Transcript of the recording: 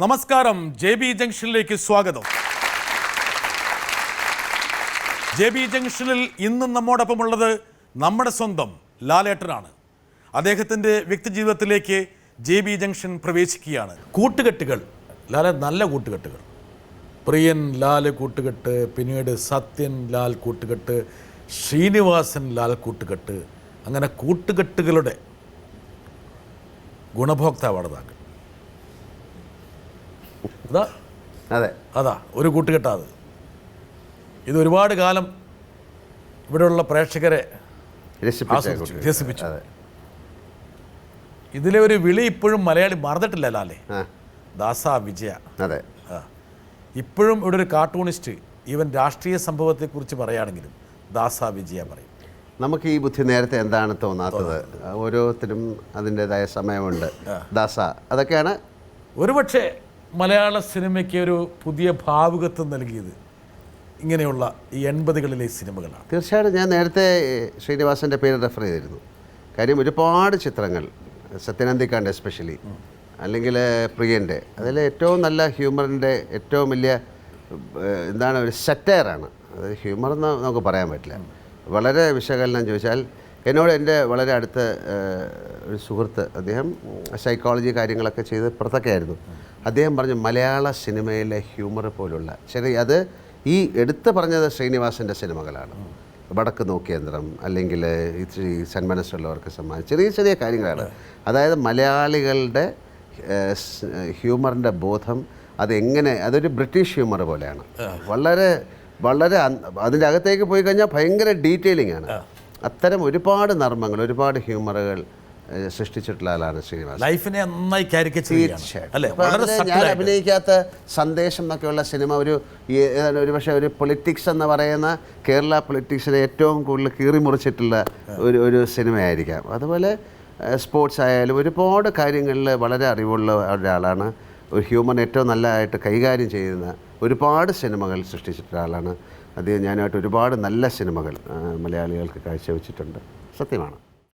നമസ്കാരം. JB ജംഗ്ഷനിലേക്ക് സ്വാഗതം. JB ജംഗ്ഷനിൽ ഇന്നും നമ്മോടൊപ്പമുള്ളത് നമ്മുടെ സ്വന്തം ലാലേട്ടനാണ്. അദ്ദേഹത്തിൻ്റെ വ്യക്തിജീവിതത്തിലേക്ക് JB ജംഗ്ഷൻ പ്രവേശിക്കുകയാണ്. കൂട്ടുകെട്ടുകൾ, ലാലെ നല്ല കൂട്ടുകെട്ടുകൾ. പ്രിയൻ ലാൽ കൂട്ടുകെട്ട്, പിന്നീട് സത്യൻ ലാൽ കൂട്ടുകെട്ട്, ശ്രീനിവാസൻ ലാൽ കൂട്ടുകെട്ട്, അങ്ങനെ കൂട്ടുകെട്ടുകളുടെ ഗുണഭോക്താവാണ് താങ്കൾ. അതാ ഒരു കൂട്ടുകെട്ടാത്. ഇത് ഒരുപാട് കാലം ഇവിടെയുള്ള പ്രേക്ഷകരെ രസിപ്പിച്ചു. ഇതിലെ ഒരു വിളി ഇപ്പോഴും മലയാളി മറന്നിട്ടില്ല ലാലേ, ദാസ വിജയ. ഇപ്പോഴും ഇവിടെ ഒരു കാർട്ടൂണിസ്റ്റ് ഈവൻ രാഷ്ട്രീയ സംഭവത്തെക്കുറിച്ച് പറയുകയാണെങ്കിലും ദാസ വിജയ പറയും. നമുക്ക് ഈ ബുദ്ധി നേരത്തെ എന്താണ് തോന്നാത്തത്? ഓരോരുത്തരും അതിൻ്റെതായ സമയമുണ്ട്. ദാസ അതൊക്കെയാണ് ഒരുപക്ഷെ മലയാള സിനിമയ്ക്ക് ഒരു പുതിയ ഭാവുകത്വം നൽകിയത് ഇങ്ങനെയുള്ള ഈ 80കളിലെ സിനിമകളാണ്. തീർച്ചയായിട്ടും ഞാൻ നേരത്തെ ശ്രീനിവാസൻ്റെ പേര് റെഫർ ചെയ്തിരുന്നു. കാര്യം ഒരുപാട് ചിത്രങ്ങൾ, സത്യനന്ദിക്കാണ്ട് എസ്പെഷ്യലി, അല്ലെങ്കിൽ പ്രിയൻ്റെ, അതിൽ ഏറ്റവും നല്ല ഹ്യൂമറിൻ്റെ ഏറ്റവും വലിയ എന്താണ് ഒരു സെറ്റയറാണ്. അത് ഹ്യൂമറെന്ന് നമുക്ക് പറയാൻ പറ്റില്ല. വളരെ വിശകലനം ചോദിച്ചാൽ എന്നോട് എൻ്റെ വളരെ അടുത്ത ഒരു സുഹൃത്ത്, അദ്ദേഹം സൈക്കോളജി കാര്യങ്ങളൊക്കെ ചെയ്ത് പുറത്തൊക്കെയായിരുന്നു. അദ്ദേഹം പറഞ്ഞു മലയാള സിനിമയിലെ ഹ്യൂമർ പോലുള്ള അത് ഈ എടുത്തു പറഞ്ഞത് ശ്രീനിവാസൻ്റെ സിനിമകളാണ്. വടക്ക് നോക്കിയന്ത്രം, അല്ലെങ്കിൽ ഈ സന്മനസ്സുള്ളവർക്ക് സമ്മാനം, ചെറിയ ചെറിയ കാര്യങ്ങളാണ്. അതായത് മലയാളികളുടെ ഹ്യൂമറിൻ്റെ ബോധം അതെങ്ങനെ, അതൊരു ബ്രിട്ടീഷ് ഹ്യൂമർ പോലെയാണ്. വളരെ വളരെ അതിൻ്റെ അകത്തേക്ക് പോയി കഴിഞ്ഞാൽ ഭയങ്കര ഡീറ്റെയിലിംഗ് ആണ്. അത്തരം ഒരുപാട് നർമ്മങ്ങൾ, ഒരുപാട് ഹ്യൂമറുകൾ സൃഷ്ടിച്ചിട്ടുള്ള ആളാണ് ശ്രീനിവാസൻ. ലൈഫിനെ നന്നായി തീർച്ചയായിട്ടും. ഞാൻ അഭിനയിക്കാത്ത സന്ദേശം എന്നൊക്കെയുള്ള സിനിമ ഒരു പക്ഷേ ഒരു പൊളിറ്റിക്സ് എന്ന് പറയുന്ന കേരള പൊളിറ്റിക്സിനെ ഏറ്റവും കൂടുതൽ കീറിമുറിച്ചിട്ടുള്ള ഒരു സിനിമയായിരിക്കാം. അതുപോലെ സ്പോർട്സ് ആയാലും ഒരുപാട് കാര്യങ്ങളിൽ വളരെ അറിവുള്ള ഒരാളാണ്. ഒരു ഹ്യൂമൻ ഏറ്റവും നല്ലതായിട്ട് കൈകാര്യം ചെയ്യുന്ന ഒരുപാട് സിനിമകൾ സൃഷ്ടിച്ചിട്ടുള്ള ആളാണ് അദ്ദേഹം. ഞാനായിട്ട് ഒരുപാട് നല്ല സിനിമകൾ മലയാളികൾക്ക് കാഴ്ചവെച്ചിട്ടുണ്ട്. സത്യമാണ്.